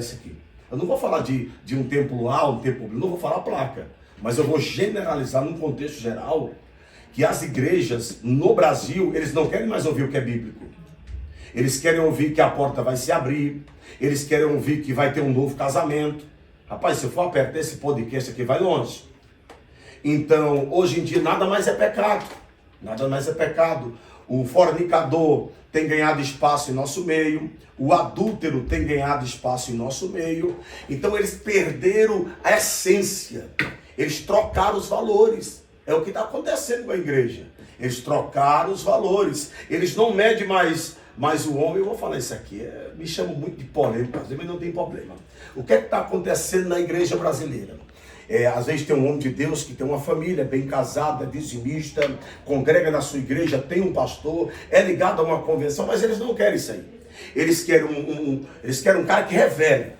Esse aqui. Eu não vou falar de um templo A, um templo B, não vou falar placa, mas eu vou generalizar num contexto geral que as igrejas no Brasil, eles não querem mais ouvir o que é bíblico. Eles querem ouvir que a porta vai se abrir, eles querem ouvir que vai ter um novo casamento. Rapaz, se eu for apertar esse podcast aqui, vai longe. Então, hoje em dia, nada mais é pecado. Nada mais é pecado. O fornicador tem ganhado espaço em nosso meio. O adúltero tem ganhado espaço em nosso meio. Então, eles perderam a essência. Eles trocaram os valores. É o que está acontecendo com a igreja. Eles trocaram os valores. Eles não medem mais o homem. Eu vou falar isso aqui. Me chamo muito de polêmica, mas não tem problema. O que é que está acontecendo na igreja brasileira? Às vezes tem um homem de Deus que tem uma família, bem casada, dizimista, congrega na sua igreja, tem um pastor, é ligado a uma convenção, mas eles não querem isso aí. Eles querem um cara que revele.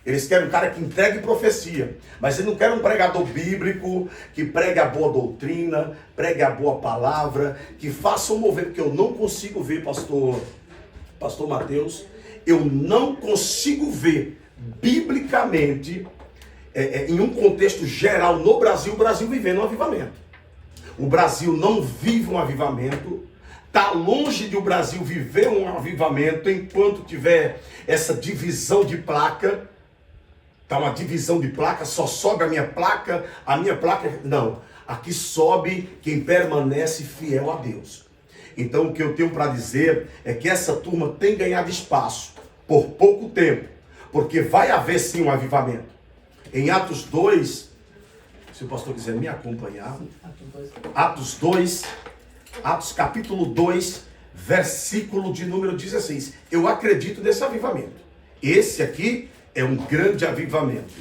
Eles querem um cara que entregue profecia. Mas eles não querem um pregador bíblico, que pregue a boa doutrina, pregue a boa palavra, que faça um mover, porque eu não consigo ver, pastor Mateus, eu não consigo ver biblicamente, em um contexto geral, no Brasil, o Brasil vivendo um avivamento. O Brasil não vive um avivamento. Está longe de o Brasil viver um avivamento enquanto tiver essa divisão de placa. Está uma divisão de placa, só sobe a minha placa. Não. Aqui sobe quem permanece fiel a Deus. Então o que eu tenho para dizer é que essa turma tem ganhado espaço por pouco tempo, porque vai haver sim um avivamento. Em Atos 2, se o pastor quiser me acompanhar, Atos capítulo 2, versículo de número 16. Eu acredito nesse avivamento. Esse aqui é um grande avivamento.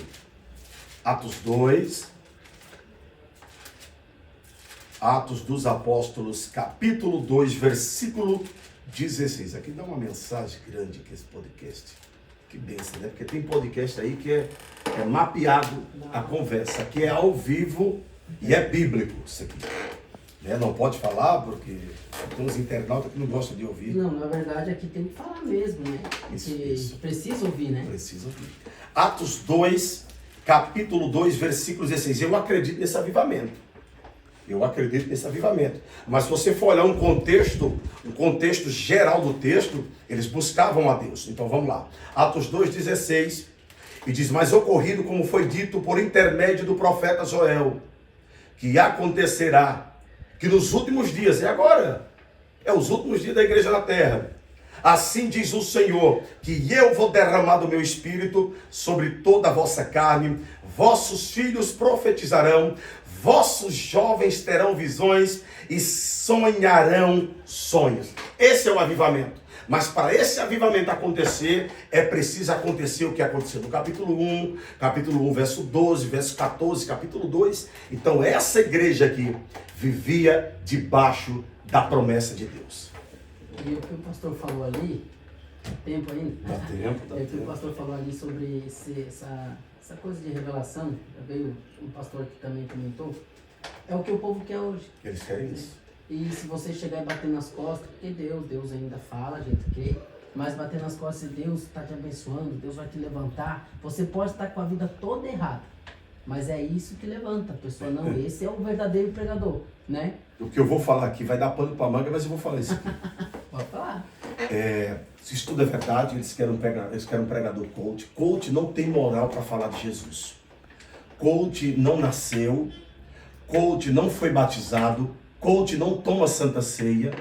Atos 2, Atos dos Apóstolos, capítulo 2, versículo 16. Aqui dá uma mensagem grande que esse podcast. Que bênção, né? Porque tem podcast aí que é mapeado a conversa. Aqui é ao vivo e é bíblico isso aqui. Né? Não pode falar porque tem uns internautas que não gostam de ouvir. Não, na verdade aqui tem que falar mesmo, né? Isso. Precisa ouvir, né? Precisa ouvir. Atos 2, capítulo 2, versículo 16. Eu acredito nesse avivamento. Mas se você for olhar um contexto geral do texto, eles buscavam a Deus. Então vamos lá. Atos 2,16. E diz, mas ocorrido como foi dito por intermédio do profeta Joel, que acontecerá que nos últimos dias, e agora? É os últimos dias da igreja na terra. Assim diz o Senhor, que eu vou derramar do meu espírito sobre toda a vossa carne, vossos filhos profetizarão, vossos jovens terão visões e sonharão sonhos. Esse é o avivamento. Mas para esse avivamento acontecer, é preciso acontecer o que aconteceu no capítulo 1, verso 12, verso 14, capítulo 2. Então essa igreja aqui vivia debaixo da promessa de Deus. E o que o pastor falou ali, tempo ainda? Dá tempo. O que o pastor falou ali sobre essa coisa de revelação, veio um pastor que também comentou, é o que o povo quer hoje. Eles querem isso. E se você chegar e bater nas costas, porque Deus ainda fala, a gente crê, mas bater nas costas, Deus está te abençoando, Deus vai te levantar, você pode estar com a vida toda errada, mas é isso que levanta a pessoa, não, esse é o verdadeiro pregador, né? O que eu vou falar aqui vai dar pano para manga, mas eu vou falar isso aqui. Pode falar. Se isso tudo é verdade, eles querem um pregador coach. Coach não tem moral para falar de Jesus. Coach não nasceu, coach não foi batizado, coach não toma santa ceia,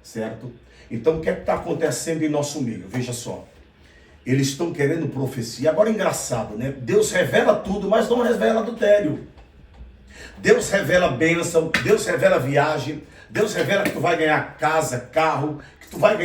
certo? Então o que é que está acontecendo em nosso meio? Veja só, eles estão querendo profecia. Agora é engraçado, né? Deus revela tudo, mas não revela adultério. Deus revela bênção, Deus revela viagem, Deus revela que tu vai ganhar casa, carro, que tu vai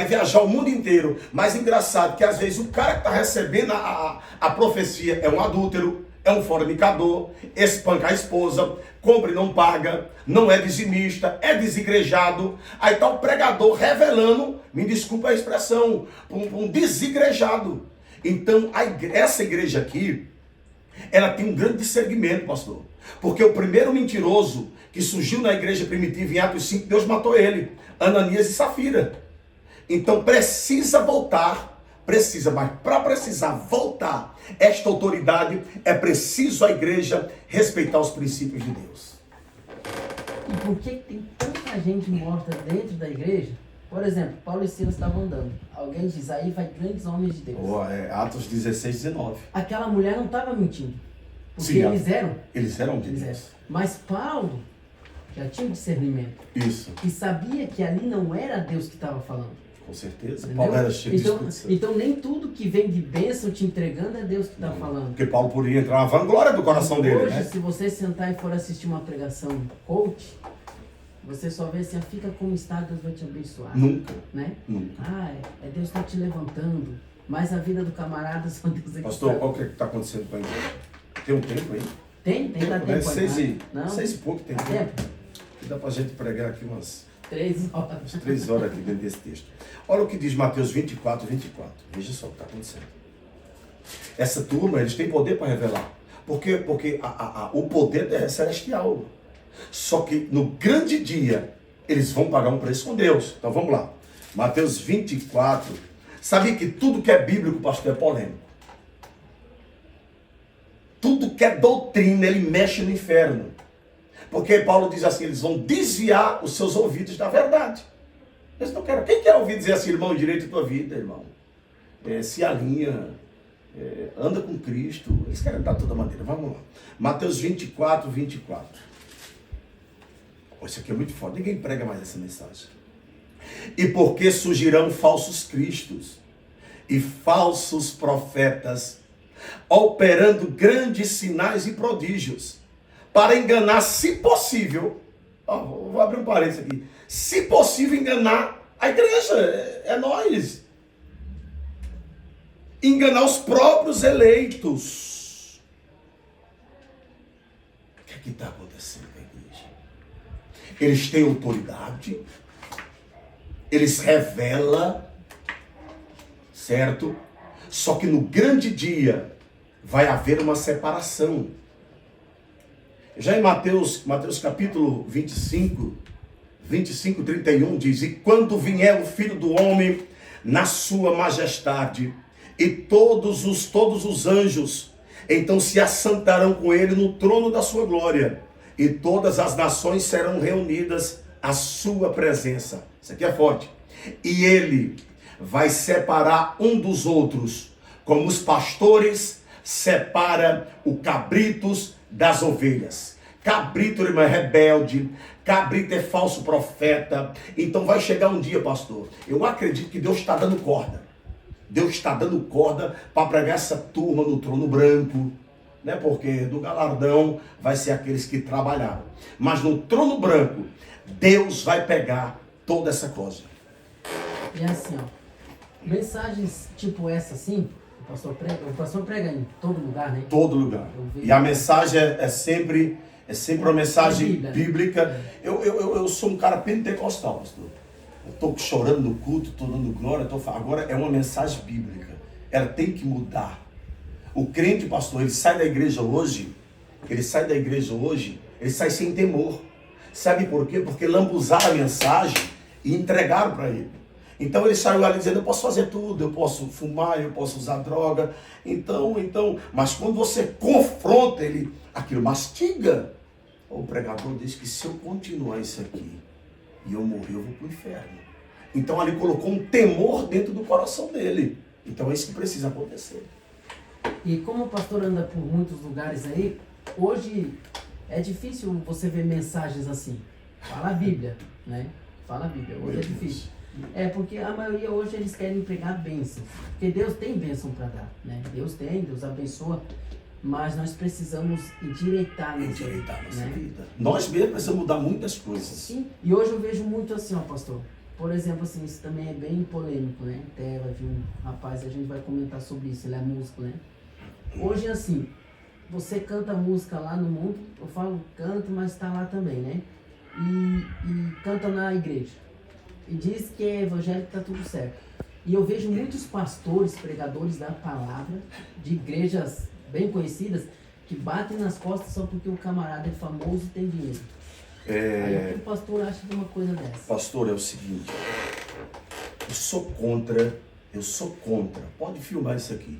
viajar o mundo inteiro. Mas engraçado que às vezes o cara que está recebendo a profecia é um adúltero, é um fornicador, espanca a esposa, compra e não paga, não é dizimista, é desigrejado. Aí está o pregador revelando, me desculpa a expressão, um desigrejado. Então essa igreja aqui, ela tem um grande discernimento, pastor. Porque o primeiro mentiroso que surgiu na igreja primitiva em Atos 5, Deus matou ele, Ananias e Safira. Então precisa voltar Precisa, mas para precisar voltar esta autoridade, é preciso a igreja respeitar os princípios de Deus. E por que tem tanta gente morta dentro da igreja? Por exemplo, Paulo e Silas estavam andando. Alguém diz, aí vai grandes homens de Deus. Atos 16, 19. Aquela mulher não estava mentindo. Porque Sim, eles eram de Deus. Mas Paulo já tinha um discernimento. Isso. E sabia que ali não era Deus que estava falando. Com certeza. Entendeu? Paulo era cheio de Espírito Santo. Então nem tudo que vem de bênção te entregando é Deus que está falando. Porque Paulo poderia entrar na vanglória do coração dele, Hoje, né? se você sentar e for assistir uma pregação coach, você só vê assim, fica como está, Deus vai te abençoar. Nunca. Né? Nunca. É Deus está te levantando. Mas a vida do camarada só Deus é que Pastor, sabe. qual que está acontecendo com a igreja? Tem um tempo aí? Tem dá né? tempo. Seis e pouco tem Dá tempo? Dá pra gente pregar aqui umas 3 horas. 3 horas aqui dentro desse texto. Olha o que diz Mateus 24, 24. Veja só o que está acontecendo. Essa turma, eles têm poder para revelar. Porque o poder é celestial. Só que no grande dia, eles vão pagar um preço com Deus. Então vamos lá. Mateus 24. Sabia que tudo que é bíblico, pastor, é polêmico. Tudo que é doutrina, ele mexe no inferno. Porque Paulo diz assim, eles vão desviar os seus ouvidos da verdade. Eles não querem. Quem quer ouvir dizer assim, irmão, direito da tua vida, irmão? Se alinha, anda com Cristo. Eles querem dar toda maneira. Vamos lá. Mateus 24, 24. Isso aqui é muito forte. Ninguém prega mais essa mensagem. E porque surgirão falsos cristos e falsos profetas, operando grandes sinais e prodígios, para enganar, se possível, vou abrir um parênteses aqui, se possível enganar a igreja, é nós. Enganar os próprios eleitos. O que está acontecendo com a igreja? Eles têm autoridade, eles revelam, certo? Só que no grande dia vai haver uma separação. Já em Mateus capítulo 25, 31 diz, e quando vier o Filho do Homem na sua majestade, e todos os anjos, então se assentarão com ele no trono da sua glória, e todas as nações serão reunidas à sua presença. Isso aqui é forte. E ele vai separar um dos outros, como os pastores separam o cabritos das ovelhas. Cabrito, irmão, é rebelde. Cabrito é falso profeta. Então vai chegar um dia, pastor, eu acredito que Deus está dando corda. Deus está dando corda para pregar essa turma no trono branco, né? Porque do galardão vai ser aqueles que trabalharam. Mas no trono branco, Deus vai pegar toda essa coisa. E assim, mensagens tipo essa assim, o pastor prega em todo lugar, né? Todo lugar. E a mensagem é sempre uma mensagem bíblica. Eu sou um cara pentecostal, pastor. Eu estou chorando no culto, estou dando glória, agora é uma mensagem bíblica. Ela tem que mudar. O crente, pastor, ele sai da igreja hoje, ele sai sem temor. Sabe por quê? Porque lambuzaram a mensagem e entregaram para ele. Então ele saiu ali dizendo, eu posso fazer tudo, eu posso fumar, eu posso usar droga. Então, mas quando você confronta ele, aquilo mastiga. O pregador diz que se eu continuar isso aqui e eu morrer, eu vou para o inferno. Então ali colocou um temor dentro do coração dele. Então é isso que precisa acontecer. E como o pastor anda por muitos lugares aí, hoje é difícil você ver mensagens assim. Fala a Bíblia, né? Fala a Bíblia. Hoje é difícil. Porque a maioria hoje eles querem pregar bênção. Porque Deus tem bênção para dar, né? Deus abençoa. Mas nós precisamos endireitar nossa vida. Nós mesmos precisamos mudar muitas coisas. Sim, e hoje eu vejo muito assim, pastor. Por exemplo, assim, isso também é bem polêmico, né? Até vai vir um rapaz, a gente vai comentar sobre isso, ele é músico, né? Hoje, assim, você canta música lá no mundo, eu falo canto, mas está lá também, né? E canta na igreja. E diz que é evangélico, tá tudo certo. E eu vejo muitos pastores, pregadores da palavra, de igrejas bem conhecidas, que batem nas costas só porque o camarada é famoso e tem dinheiro. Aí o que o pastor acha de uma coisa dessa? Pastor, é o seguinte, eu sou contra Eu sou contra, pode filmar isso aqui.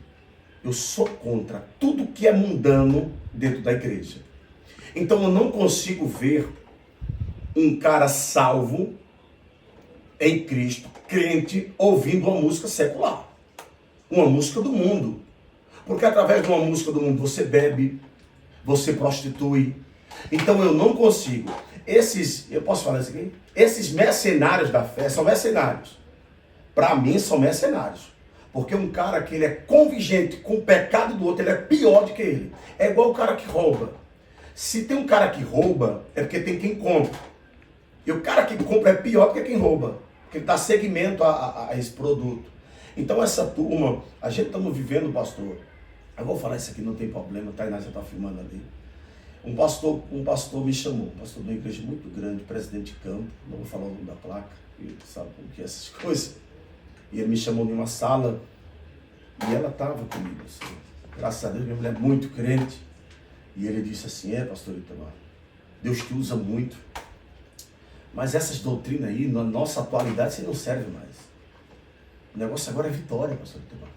Eu sou contra tudo que é mundano dentro da igreja. Então eu não consigo ver um cara salvo em Cristo, crente, ouvindo uma música secular. Uma música do mundo. Porque através de uma música do mundo você bebe, você prostitui. Então eu não consigo. Eu posso falar isso aqui? Esses mercenários da fé são mercenários. Para mim são mercenários. Porque um cara que ele é convigente com o pecado do outro, ele é pior do que ele. É igual o cara que rouba. Se tem um cara que rouba, é porque tem quem compra. E o cara que compra é pior do que quem rouba. Porque ele dá seguimento a esse produto. Então essa turma, a gente estamos vivendo, pastor. Eu vou falar isso aqui, não tem problema, tá? Tainá já está filmando ali. Um pastor me chamou, um pastor de uma igreja muito grande, presidente de campo, não vou falar o nome da placa, ele sabe como que é essas coisas. E ele me chamou em uma sala e ela estava comigo, assim. Graças a Deus, minha mulher é muito crente. E ele disse assim, pastor Itamar, Deus te usa muito, mas essas doutrinas aí, na nossa atualidade, você não serve mais. O negócio agora é vitória, pastor Itamar.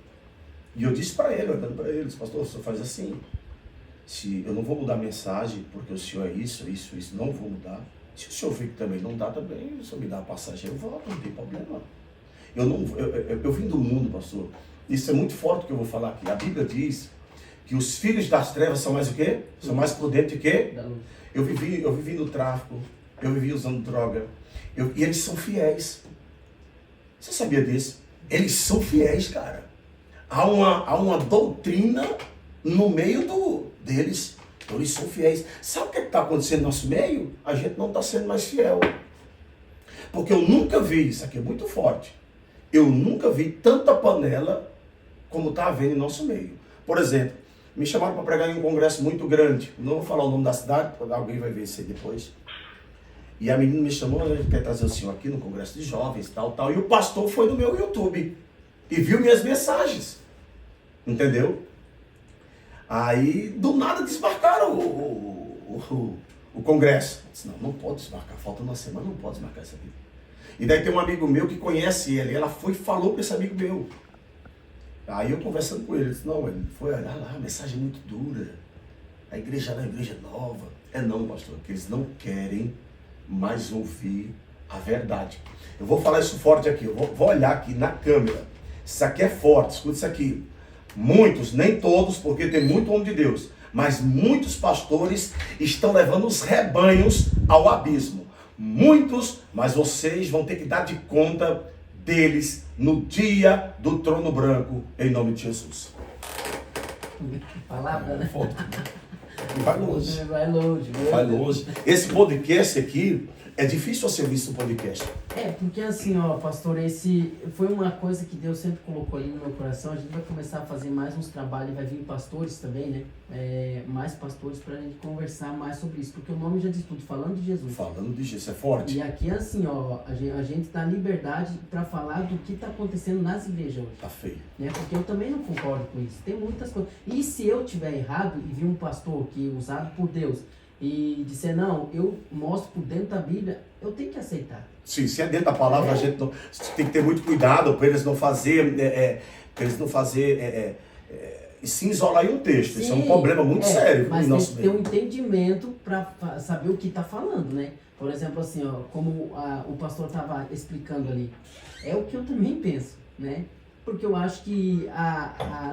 E eu disse para ele, olhando para ele, disse, pastor, o senhor faz assim. Se eu não vou mudar a mensagem, porque o senhor é isso, não vou mudar. Se o senhor vê que também não dá, também, o senhor me dá a passagem, eu volto, não tem problema. Eu vim do mundo, pastor. Isso é muito forte o que eu vou falar aqui. A Bíblia diz que os filhos das trevas são mais o quê? São mais prudentes que? Eu vivi no tráfico, eu vivi usando droga, e eles são fiéis. Você sabia disso? Eles são fiéis, cara. Há uma doutrina no meio deles. Então eles são fiéis. Sabe o que está acontecendo no nosso meio? A gente não está sendo mais fiel. Porque eu nunca vi, isso aqui é muito forte, eu nunca vi tanta panela como está havendo em nosso meio. Por exemplo, me chamaram para pregar em um congresso muito grande. Não vou falar o nome da cidade, porque alguém vai ver isso aí depois. E a menina me chamou, ele quer trazer o senhor aqui no congresso de jovens, tal. E o pastor foi no meu YouTube e viu minhas mensagens. Entendeu? Aí, do nada, desmarcaram o congresso. Eu disse, não pode desmarcar, falta uma semana, não pode desmarcar isso aqui. E daí tem um amigo meu que conhece ele, ela foi e falou para esse amigo meu. Aí eu conversando com ele, disse, não, ele foi olhar lá, a mensagem é muito dura. A igreja é uma igreja nova. Não, pastor, que eles não querem mais ouvir a verdade. Eu vou falar isso forte aqui, eu vou olhar aqui na câmera. Isso aqui é forte, escuta isso aqui. Muitos, nem todos, porque tem muito homem de Deus, mas muitos pastores estão levando os rebanhos ao abismo. Muitos, mas vocês vão ter que dar de conta deles no dia do trono branco, em nome de Jesus. Palavra, né? Vai longe. Vai longe. Esse podcast aqui, é difícil você ouvir esse podcast. Porque assim, ó, pastor, esse foi uma coisa que Deus sempre colocou ali no meu coração. A gente vai começar a fazer mais uns trabalhos, vai vir pastores também, né? Mais pastores pra gente conversar mais sobre isso, porque o nome já diz tudo, falando de Jesus. Falando de Jesus, é forte. E aqui, assim, ó, a gente dá liberdade pra falar do que tá acontecendo nas igrejas hoje. Tá feio. Né? Porque eu também não concordo com isso. Tem muitas coisas. E se eu tiver errado e vi um pastor que usado por Deus e disser, não, eu mostro por dentro da Bíblia, eu tenho que aceitar. Sim, se é dentro da palavra, a gente não, tem que ter muito cuidado para eles não fazer, e se isolar em um texto. Sim, isso é um problema muito sério. Mas tem que ter um entendimento para saber o que está falando, né? Por exemplo, assim, ó, como o pastor estava explicando ali, é o que eu também penso, né? Porque eu acho que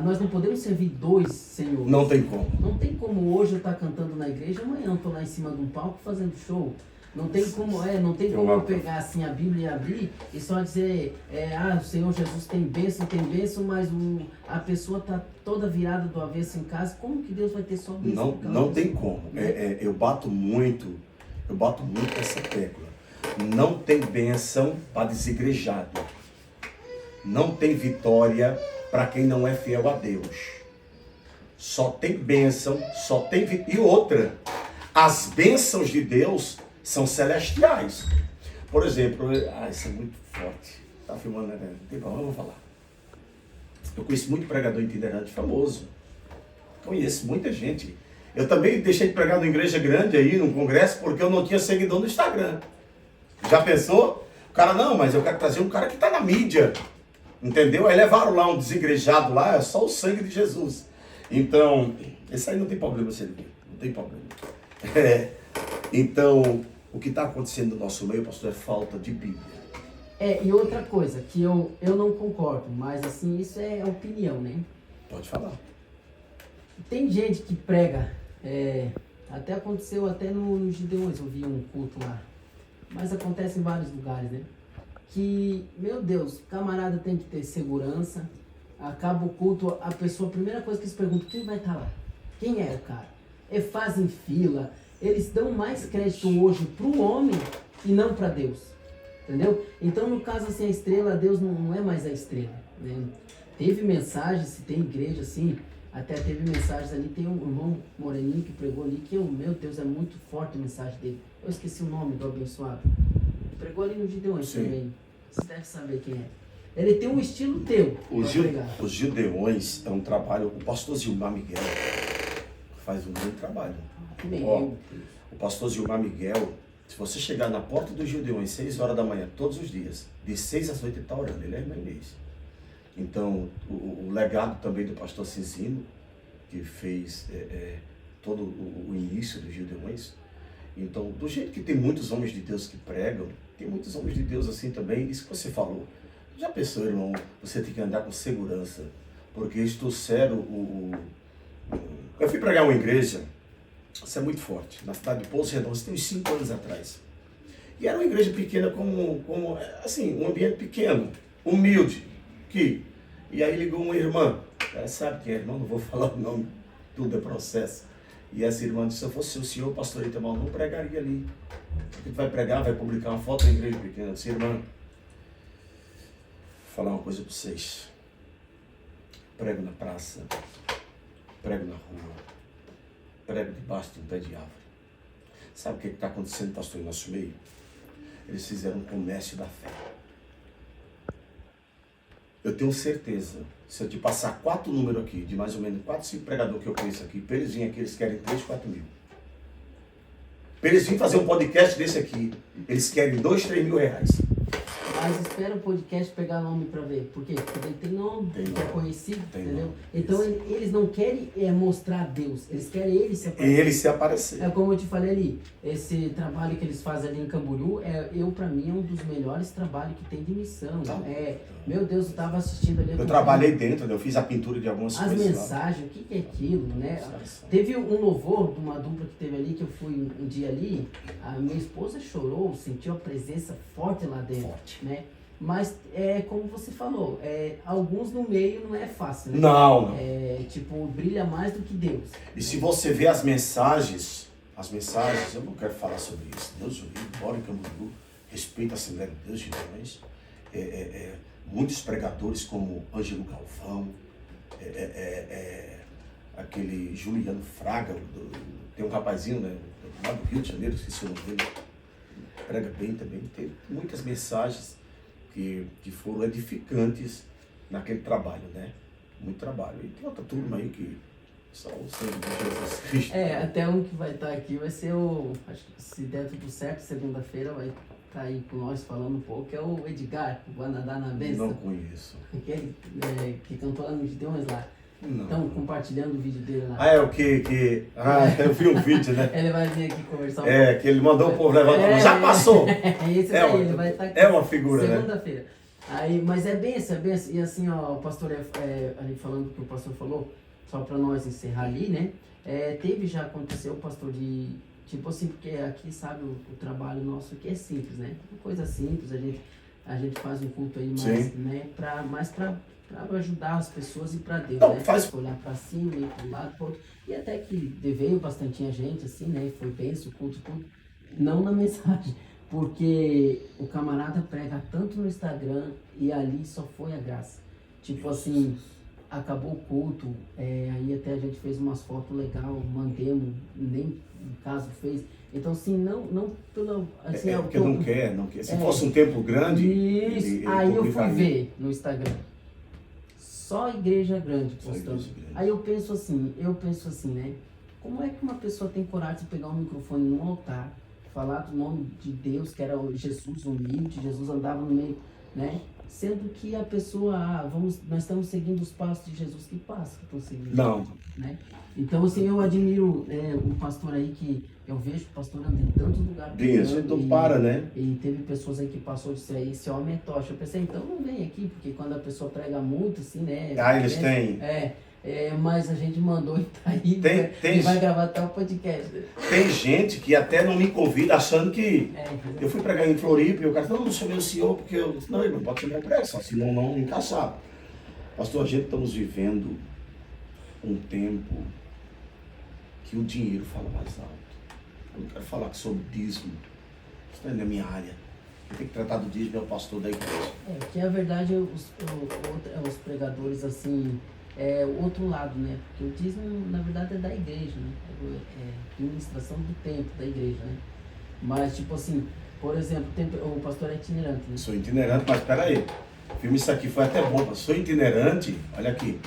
nós não podemos servir dois senhores. Não tem como. Não tem como hoje eu estar cantando na igreja, amanhã eu estou lá em cima de um palco fazendo show. Não tem como, eu pegar assim a Bíblia e abrir e só dizer, o Senhor Jesus tem bênção, mas a pessoa está toda virada do avesso em casa. Como que Deus vai ter só bênção? Não tem como. Eu bato muito essa tecla. Não tem bênção para desigrejado. Não tem vitória para quem não é fiel a Deus. Só tem bênção, e outra, as bênçãos de Deus são celestiais. Por exemplo, isso é muito forte. Tá filmando, né? Não tem problema, eu vou falar. Eu conheço muito pregador itinerante famoso. Conheço muita gente. Eu também deixei de pregar numa igreja grande aí, num congresso, porque eu não tinha seguidor no Instagram. Já pensou? O cara, não, mas eu quero trazer um cara que está na mídia. Entendeu? Aí levaram lá um desigrejado lá, é só o sangue de Jesus. Então, esse aí não tem problema ser não tem problema. Então, o que está acontecendo no nosso meio, pastor, é falta de Bíblia. E outra coisa, que eu não concordo, mas assim, isso é opinião, né? Pode falar. Tem gente que prega, até aconteceu até no Gideões, eu vi um culto lá, mas acontece em vários lugares, né? Que, meu Deus, o camarada tem que ter segurança, acaba o culto, a pessoa, a primeira coisa que eles perguntam, quem vai estar lá? Quem é o cara? Eles fazem fila, eles dão mais crédito hoje para o homem e não para Deus, entendeu? Então, no caso assim, a estrela, Deus não é mais a estrela, né? Teve mensagens, se tem igreja assim, até teve mensagens ali, tem um irmão moreninho que pregou ali, que, meu Deus, é muito forte a mensagem dele. Eu esqueci o nome do abençoado. Pregou ali no Gideões também. Você deve saber quem é. Ele tem um estilo teu. Os Gideões é um trabalho, o pastor Zilmar Miguel faz um bom trabalho. O pastor Zilmar Miguel, se você chegar na porta dos Gideões 6 horas da manhã, todos os dias, de 6 às 8 ele está orando, ele é irmã Inês. Então, o legado também do pastor Cinzino, que fez todo o início dos Gideões. Então, do jeito que tem muitos homens de Deus que pregam, tem muitos homens de Deus assim também, isso que você falou. Já pensou, irmão, você tem que andar com segurança, porque eles trouxeram Eu fui pregar uma igreja, isso é muito forte, na cidade de Pouso Redondo, isso tem uns 5 anos atrás. E era uma igreja pequena, assim, um ambiente pequeno, humilde, E aí ligou uma irmã, ela sabe quem é irmã, não vou falar o nome, tudo é processo. E essa irmã disse, se eu fosse o senhor, pastor Itamar, não pregaria ali. Porque tu vai pregar, vai publicar uma foto da igreja pequena. Eu disse, irmã, vou falar uma coisa para vocês. Prego na praça, prego na rua, prego debaixo de um pé de árvore. Sabe o que está acontecendo, pastor, em nosso meio? Eles fizeram um comércio da fé. Eu tenho certeza, se eu te passar 4 números aqui, de mais ou menos 4, 5 pregadores que eu conheço aqui, para eles virem aqui, eles querem 3, 4 mil. Para eles virem fazer um podcast desse aqui, eles querem 2, 3 mil reais. Mas espera o podcast pegar nome para ver. Por quê? Porque ele tem nome, é conhecido, entendeu? Nome. Então eles não querem mostrar Deus, eles querem ele se aparecer. Ele se aparecer. É como eu te falei ali, esse trabalho que eles fazem ali em Camboriú, para mim, é um dos melhores trabalhos que tem de missão. Meu Deus, eu estava assistindo ali. Eu trabalhei dentro, eu fiz a pintura de algumas coisas. As mensagens, o que é aquilo, né? Teve um louvor de uma dupla que teve ali, que eu fui um dia ali, a minha esposa chorou, sentiu a presença forte lá dentro. Forte. Né? Mas, como você falou, alguns no meio não é fácil, né? Não. Brilha mais do que Deus. E se você vê as mensagens, eu não quero falar sobre isso. Deus o livre, bora em Camboriú, respeita a Assembleia de Deus de Gideões. Muitos pregadores como Ângelo Galvão, aquele Juliano Fraga, tem um rapazinho, né, lá do Rio de Janeiro, esqueci o nome dele, prega bem também. Tem muitas mensagens que foram edificantes naquele trabalho, né? Muito trabalho. E tem outra turma aí que só o Senhor de Jesus Cristo. Até um que vai estar aqui vai ser acho que se der tudo certo, segunda-feira vai estar aí com nós falando um pouco, é o Edgar, o Guanadá na Benção. Não conheço. Aquele que cantou lá no Gideões lá. Não. Estão compartilhando o vídeo dele lá. Eu vi um vídeo, né? Ele vai vir aqui conversar um pouco. Que ele mandou o povo levantar. Já passou! Esse daí, ele vai estar aqui. É uma figura, segunda-feira. Aí, mas é bem assim. E assim, ó, o pastor, ali falando o que o pastor falou, só para nós encerrar ali, né? Aconteceu, pastor, tipo assim, porque aqui, sabe, o trabalho nosso aqui é simples, né? Uma coisa simples, a gente faz um culto aí mais, né? Para ajudar as pessoas e para Deus, né? Olhar para cima e para um lado, para outro. E até que veio bastante gente, assim, né? Foi benção, o culto, tudo. Não na mensagem, porque o camarada prega tanto no Instagram e ali só foi a graça. Tipo assim, acabou o culto, aí até a gente fez umas fotos legais, mandemos, nem no caso fez. Então, assim, não pelo... Assim, porque não quer. Se fosse um tempo grande... Isso, ele aí eu fui ver no Instagram. Só igreja grande postando. Aí eu penso assim, né? Como é que uma pessoa tem coragem de pegar um microfone num altar, falar do nome de Deus, que era Jesus humilde, Jesus andava no meio, né? sendo que a pessoa, nós estamos seguindo os passos de Jesus, que passos que estão seguindo? Não. Né? Então, assim, eu admiro um pastor aí que eu vejo o pastor andando em tantos lugares. Bem, a gente não para, né? E teve pessoas aí que passou disso aí, esse homem é tocha. Eu pensei, então não vem aqui, porque quando a pessoa prega muito, assim, né? Eles têm. Mas a gente mandou e tá aí, e vai gravar até o podcast. Tem gente que até não me convida achando que eu fui pregar em Floripa e o cara falou, não chamei o senhor porque eu disse, não, ele não pode chamar o prego, só senão não encaixar. Pastor, a gente estamos vivendo um tempo que o dinheiro fala mais alto. Eu não quero falar sobre dízimo, isso não é na minha área. Quem tem que tratar do dízimo é o pastor da igreja. Que a verdade os pregadores assim, o outro lado, né? Porque o dízimo, na verdade, é da igreja, né? É administração do templo da igreja, né? Mas, tipo assim, por exemplo, o pastor é itinerante, né? Sou itinerante, mas peraí. Filme, isso aqui foi até bom. Sou itinerante, olha aqui,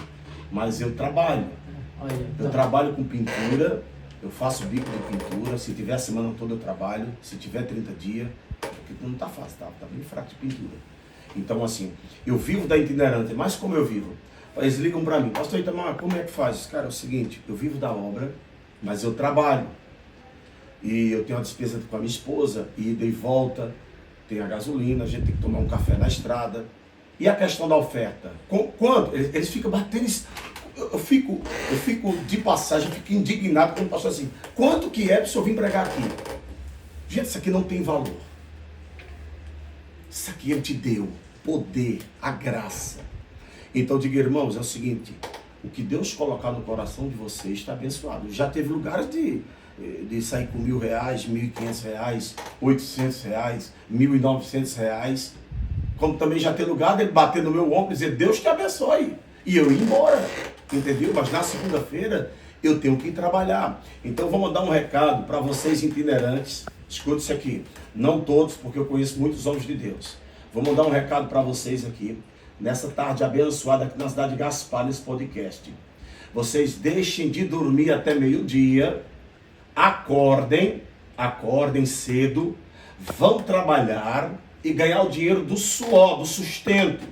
mas eu trabalho. Olha, então. Eu trabalho com pintura, eu faço bico de pintura. Se tiver a semana toda eu trabalho, se tiver 30 dias, porque não tá fácil, tá bem fraco de pintura. Então, assim, eu vivo da itinerante, mas como eu vivo? Eles ligam para mim, pastor Itamar, como é que faz? Cara, é o seguinte, eu vivo da obra, mas eu trabalho. E eu tenho uma despesa com a minha esposa, ida e volta, tem a gasolina, a gente tem que tomar um café na estrada. E a questão da oferta? Quando? Eles ficam batendo isso. Eu fico de passagem, eu fico indignado quando o pastor assim, quanto que é para o senhor vir pregar aqui? Gente, isso aqui não tem valor. Isso aqui ele te deu, poder, a graça. Então, diga, irmãos, é o seguinte, o que Deus colocar no coração de vocês está abençoado. Já teve lugares de sair com R$1.000, R$1.500, R$800, R$1.900, como também já tem lugar dele bater no meu ombro e dizer, Deus te abençoe, e eu ir embora, entendeu? Mas na segunda-feira eu tenho que ir trabalhar. Então, vou mandar um recado para vocês itinerantes, escute isso aqui, não todos, porque eu conheço muitos homens de Deus. Vou mandar um recado para vocês aqui, nessa tarde abençoada aqui na cidade de Gaspar, nesse podcast. Vocês deixem de dormir até meio-dia, acordem cedo, vão trabalhar e ganhar o dinheiro do suor, do sustento.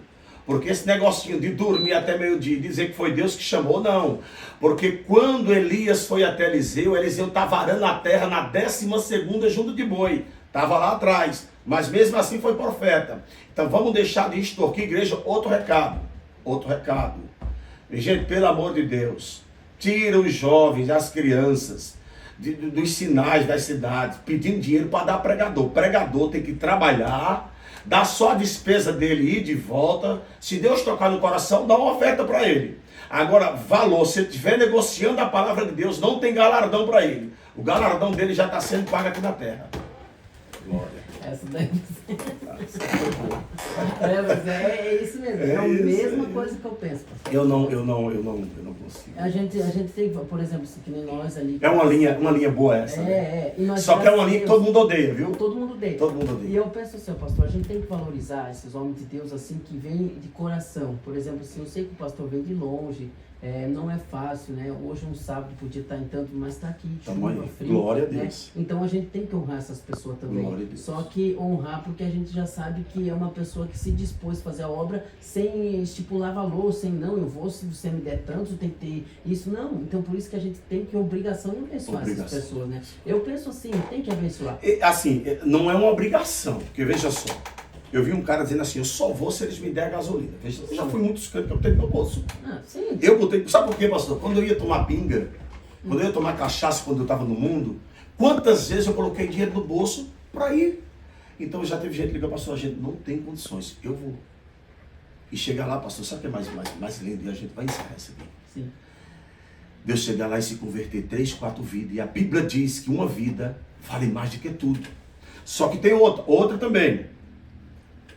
Porque esse negocinho de dormir até meio-dia e dizer que foi Deus que chamou, não. Porque quando Elias foi até Eliseu estava arando a terra na 12ª junta de boi. Estava lá atrás, mas mesmo assim foi profeta. Então vamos deixar de extorquir, igreja. Outro recado. Gente, pelo amor de Deus, tira os jovens, as crianças, dos sinais das cidades, pedindo dinheiro para dar pregador. O pregador tem que trabalhar, dar só a despesa dele ir de volta. Se Deus tocar no coração, dá uma oferta para ele. Agora, valor, se ele estiver negociando a palavra de Deus, não tem galardão para ele. O galardão dele já está sendo pago aqui na terra. Glória. Essa daí. Mas é isso mesmo. É a mesma coisa que eu penso. Eu não consigo. A gente tem, por exemplo, que nem nós ali. É uma linha boa essa. Só que é uma linha que todo mundo odeia, viu? Todo mundo odeia. E eu penso assim, pastor, a gente tem que valorizar esses homens de Deus assim que vêm de coração. Por exemplo, assim, eu sei que o pastor vem de longe. Não é fácil, né? Hoje um sábado podia estar em tanto, mas está aqui, chuva, frio. Glória a né? Deus. Então a gente tem que honrar essas pessoas também. Glória a Deus. Só que honrar porque a gente já sabe que é uma pessoa que se dispôs a fazer a obra sem estipular valor, sem não, eu vou, se você me der tanto, tem que ter isso. Não, então por isso que a gente tem que obrigação de abençoar essas pessoas, né? Eu penso assim, tem que abençoar. Assim, não é uma obrigação, porque veja só. Eu vi um cara dizendo assim, eu só vou se eles me derem gasolina. Eu já fui muitos cantos que eu botei no meu bolso. Sim. Eu botei, sabe por quê, pastor? Quando eu ia tomar pinga, quando eu ia tomar cachaça, quando eu estava no mundo, quantas vezes eu coloquei dinheiro no bolso para ir? Então já teve gente que ligou, pastor, a gente não tem condições, eu vou. E chegar lá, pastor, sabe o que é mais lindo? E a gente vai encerrar isso aqui. Sim. Deus chegar lá e se converter 3, 4 vidas. E a Bíblia diz que uma vida vale mais do que tudo. Só que tem outra também.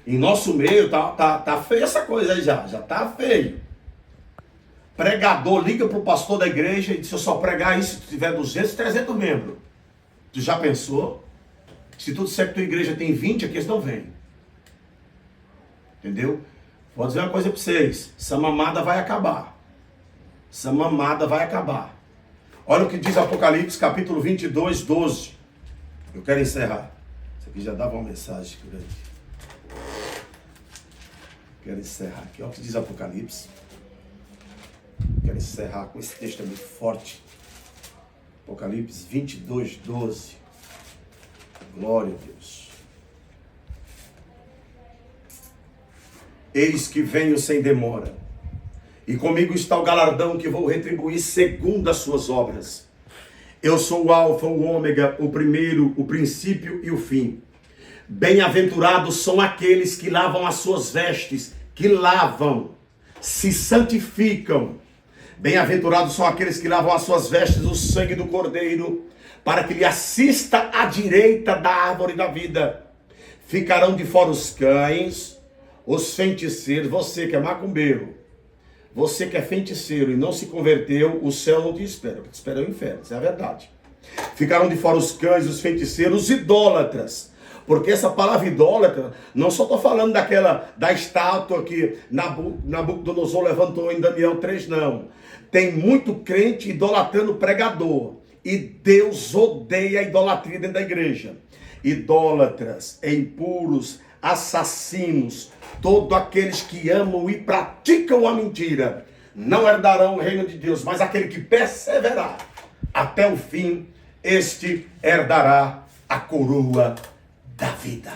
Em nosso meio tá feia essa coisa aí já tá feio. Pregador liga pro pastor da igreja e diz, se eu só pregar isso, se tiver 200, 300 membros. Tu já pensou? Se tu disser que tua igreja tem 20, aqui eles não vêm. Entendeu? Vou dizer uma coisa para vocês, essa mamada vai acabar. Olha o que diz Apocalipse, capítulo 22, 12. Eu quero encerrar. Isso aqui já dava uma mensagem grande. Quero encerrar aqui. Olha o que diz Apocalipse. Quero encerrar com esse texto muito forte. Apocalipse 22, 12. Glória a Deus. Eis que venho sem demora, e comigo está o galardão que vou retribuir segundo as suas obras. Eu sou o Alfa, o Ômega, o primeiro, o princípio e o fim. Bem-aventurados são aqueles que lavam as suas vestes, que lavam, se santificam. Bem-aventurados são aqueles que lavam as suas vestes no sangue do Cordeiro, para que lhe assista à direita da árvore da vida. Ficarão de fora os cães, os feiticeiros. Você que é macumbeiro, você que é feiticeiro e não se converteu, o céu não te espera. O que te espera é o inferno, isso é a verdade. Ficarão de fora os cães, os feiticeiros, os idólatras. Porque essa palavra idólatra, não só estou falando da estátua que Nabucodonosor levantou em Daniel 3, não. Tem muito crente idolatrando pregador. E Deus odeia a idolatria dentro da igreja. Idólatras, impuros, assassinos, todos aqueles que amam e praticam a mentira, não herdarão o reino de Deus, mas aquele que perseverar até o fim, este herdará a coroa da vida.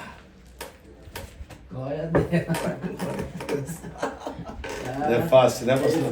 Glória a Deus. Não é fácil, né, pastor?